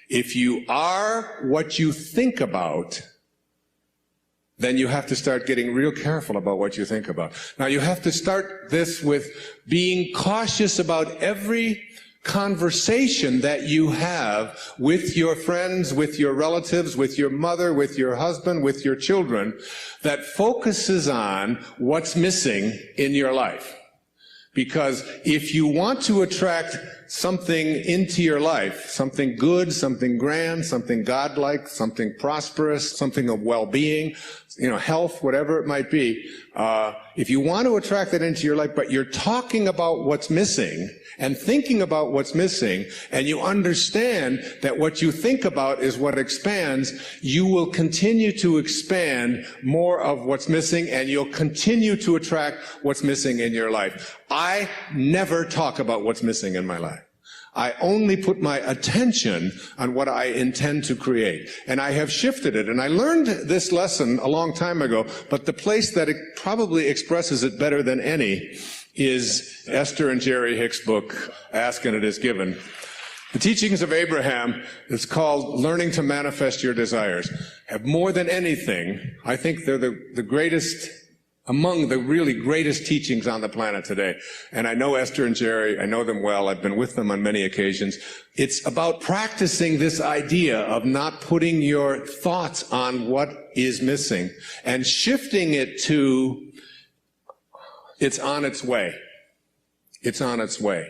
If you are what you think about, then you have to start getting real careful about what you think about. Now, you have to start this with being cautious about every conversation that you have with your friends, with your relatives, with your mother, with your husband, with your children, that focuses on what's missing in your life. Because if you want to attract something into your life, something good, something grand, something godlike, something prosperous, something of well-being, health, whatever it might be, if you want to attract that into your life, but you're talking about what's missing and thinking about what's missing, and you understand that what you think about is what expands, you will continue to expand more of what's missing, and you'll continue to attract what's missing in your life. I never talk about what's missing in my life. I only put my attention on what I intend to create. And I have shifted it. And I learned this lesson a long time ago, but the place that it probably expresses it better than any is Esther and Jerry Hicks' book, Ask and It Is Given. The Teachings of Abraham is called Learning to Manifest Your Desires. Have more than anything, I think they're the greatest, among the really greatest teachings on the planet today. And I know Esther and Jerry, I know them well, I've been with them on many occasions. It's about practicing this idea of not putting your thoughts on what is missing and shifting it to, it's on its way. It's on its way.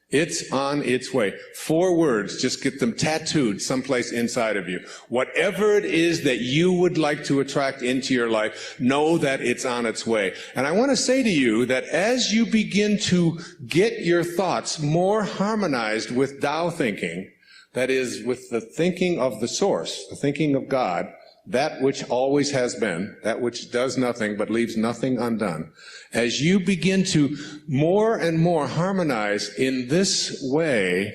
It's on its way. 4 words, just get them tattooed someplace inside of you. Whatever it is that you would like to attract into your life, know that it's on its way. And I want to say to you that as you begin to get your thoughts more harmonized with Tao thinking, that is, with the thinking of the source, the thinking of God, that which always has been, that which does nothing but leaves nothing undone. As you begin to more and more harmonize in this way,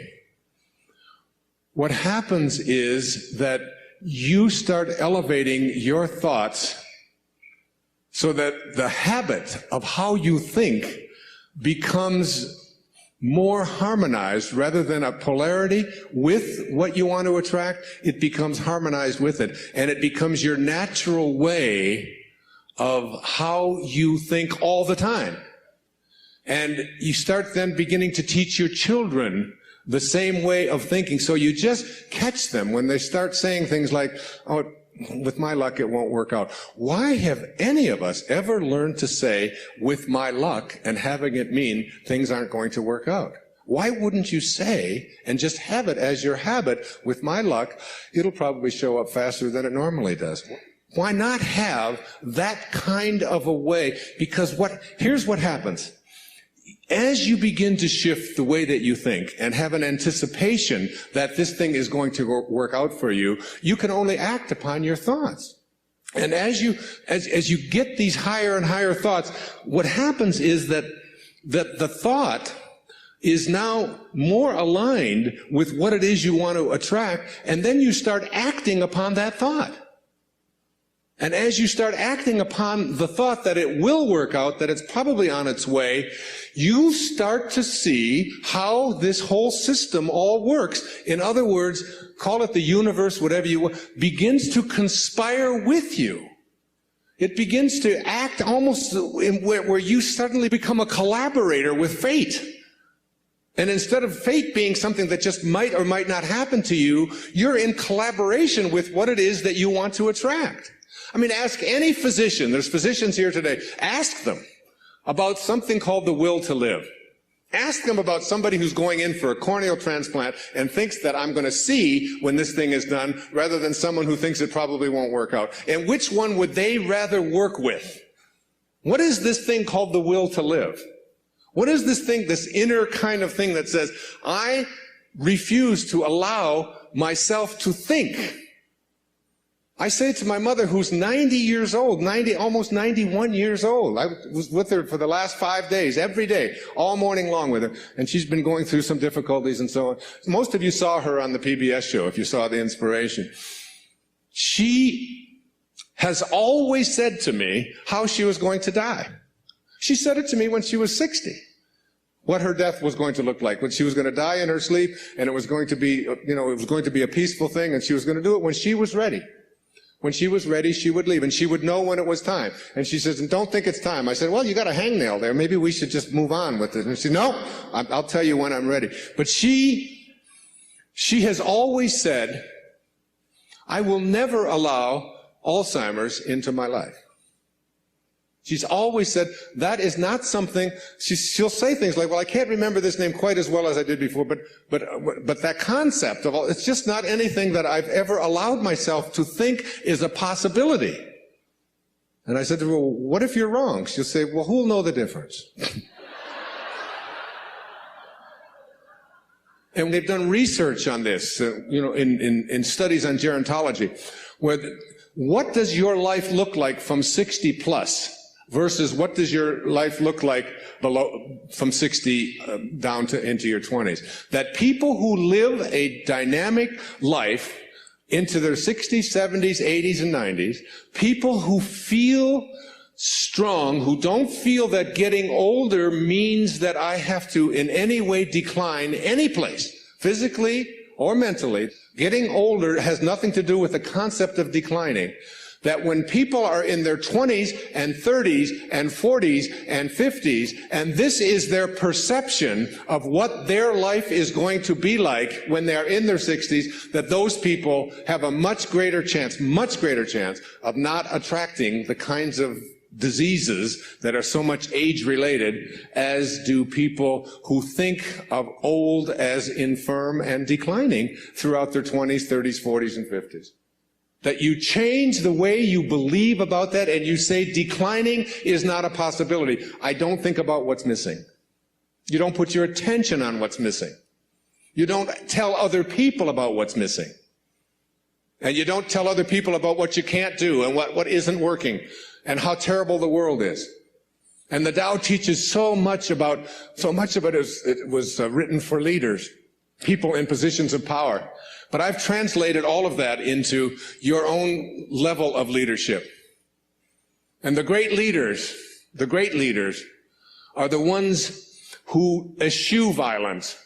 what happens is that you start elevating your thoughts so that the habit of how you think becomes more harmonized rather than a polarity with what you want to attract. It becomes harmonized with it, and it becomes your natural way of how you think all the time. And you start then beginning to teach your children the same way of thinking. So you just catch them when they start saying things like, oh, with my luck, it won't work out. Why have any of us ever learned to say, with my luck, and having it mean things aren't going to work out? Why wouldn't you say, and just have it as your habit, with my luck, it'll probably show up faster than it normally does? Why not have that kind of a way? Because here's what happens. As you begin to shift the way that you think and have an anticipation that this thing is going to work out for you, you can only act upon your thoughts. And as you get these higher and higher thoughts, what happens is that the thought is now more aligned with what it is you want to attract, and then you start acting upon that thought. And as you start acting upon the thought that it will work out, that it's probably on its way, you start to see how this whole system all works. In other words, call it the universe, whatever you want, begins to conspire with you. It begins to act almost where you suddenly become a collaborator with fate. And instead of fate being something that just might or might not happen to you, you're in collaboration with what it is that you want to attract. I mean, ask any physician, there's physicians here today, ask them about something called the will to live. Ask them about somebody who's going in for a corneal transplant and thinks that I'm going to see when this thing is done, rather than someone who thinks it probably won't work out. And which one would they rather work with? What is this thing called the will to live? What is this thing, this inner kind of thing that says, I refuse to allow myself to think? I say to my mother, who's 90 years old, almost 91 years old. I was with her for the last 5 days, every day, all morning long with her. And she's been going through some difficulties and so on. Most of you saw her on the PBS show, if you saw The Inspiration. She has always said to me how she was going to die. She said it to me when she was 60. what her death was going to look like, when she was going to die in her sleep, and it was going to be, it was going to be a peaceful thing, and she was going to do it when she was ready. When she was ready, she would leave, and she would know when it was time. And she says, don't think it's time. I said, well, you got a hangnail there. Maybe we should just move on with it. And she said, no, I'll tell you when I'm ready. But she has always said, I will never allow Alzheimer's into my life. She's always said, that is not something, she'll say things like, well, I can't remember this name quite as well as I did before, but that concept of all, it's just not anything that I've ever allowed myself to think is a possibility. And I said to her, well, what if you're wrong? She'll say, well, who'll know the difference? And they've done research on this, in studies on gerontology, where what does your life look like from 60 plus? Versus what does your life look like from 60 down to into your 20s? That people who live a dynamic life into their 60s, 70s, 80s, and 90s, people who feel strong, who don't feel that getting older means that I have to in any way decline any place, physically or mentally. Getting older has nothing to do with the concept of declining. That when people are in their 20s and 30s and 40s and 50s, and this is their perception of what their life is going to be like when they're in their 60s, that those people have a much greater chance of not attracting the kinds of diseases that are so much age-related as do people who think of old as infirm and declining throughout their 20s, 30s, 40s, and 50s. That you change the way you believe about that and you say declining is not a possibility. I don't think about what's missing. You don't put your attention on what's missing. You don't tell other people about what's missing. And you don't tell other people about what you can't do and what isn't working and how terrible the world is. And the Tao teaches so much of it was written for leaders, people in positions of power. But I've translated all of that into your own level of leadership. And the great leaders are the ones who eschew violence.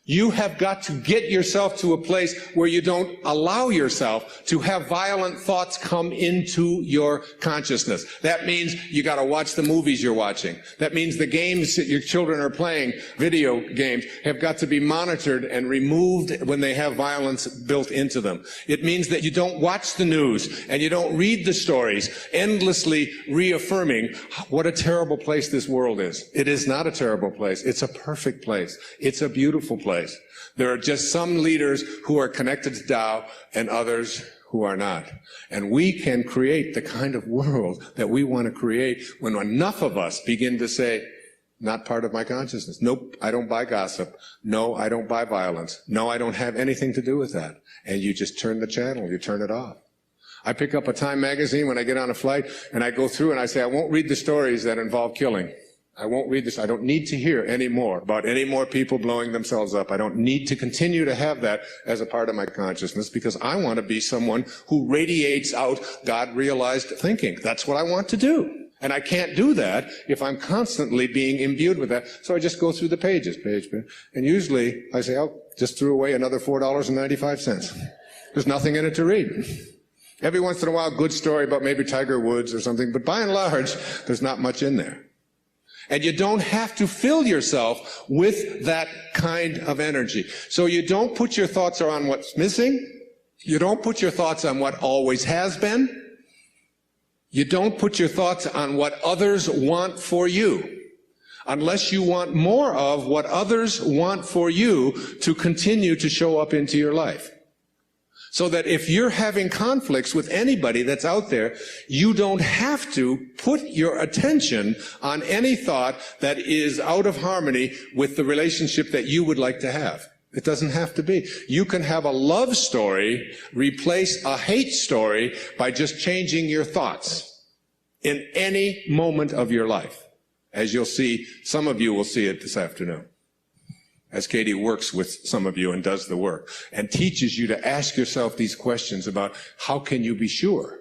You have got to get yourself to a place where you don't allow yourself to have violent thoughts come into your consciousness. That means you got to watch the movies you're watching. That means the games that your children are playing, video games, have got to be monitored and removed when they have violence built into them. It means that you don't watch the news and you don't read the stories, endlessly reaffirming what a terrible place this world is. It is not a terrible place. It's a perfect place. It's a beautiful place. There are just some leaders who are connected to Tao and others who are not. And we can create the kind of world that we want to create when enough of us begin to say, not part of my consciousness. Nope, I don't buy gossip. No, I don't buy violence. No, I don't have anything to do with that. And you just turn the channel, you turn it off. I pick up a Time magazine when I get on a flight and I go through and I say, I won't read the stories that involve killing. I won't read this. I don't need to hear any more about any more people blowing themselves up. I don't need to continue to have that as a part of my consciousness because I want to be someone who radiates out God-realized thinking. That's what I want to do. And I can't do that if I'm constantly being imbued with that. So I just go through the pages, and usually I say, oh, just threw away another $4.95. There's nothing in it to read. Every once in a while, good story about maybe Tiger Woods or something, but by and large, there's not much in there. And you don't have to fill yourself with that kind of energy. So you don't put your thoughts on what's missing. You don't put your thoughts on what always has been. You don't put your thoughts on what others want for you, unless you want more of what others want for you to continue to show up into your life. So that if you're having conflicts with anybody that's out there, you don't have to put your attention on any thought that is out of harmony with the relationship that you would like to have. It doesn't have to be. You can have a love story replace a hate story by just changing your thoughts in any moment of your life. As you'll see, some of you will see it this afternoon, as Katie works with some of you and does the work and teaches you to ask yourself these questions about how can you be sure?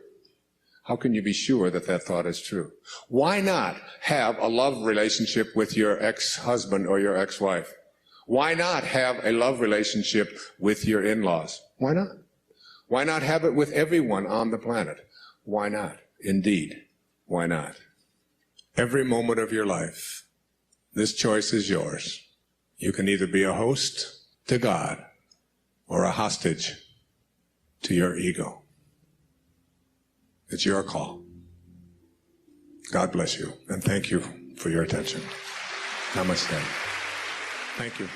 How can you be sure that that thought is true? Why not have a love relationship with your ex-husband or your ex-wife? Why not have a love relationship with your in-laws? Why not? Why not have it with everyone on the planet? Why not? Indeed, why not? Every moment of your life, this choice is yours. You can either be a host to God or a hostage to your ego. It's your call. God bless you, and thank you for your attention. Namaste. Thank you.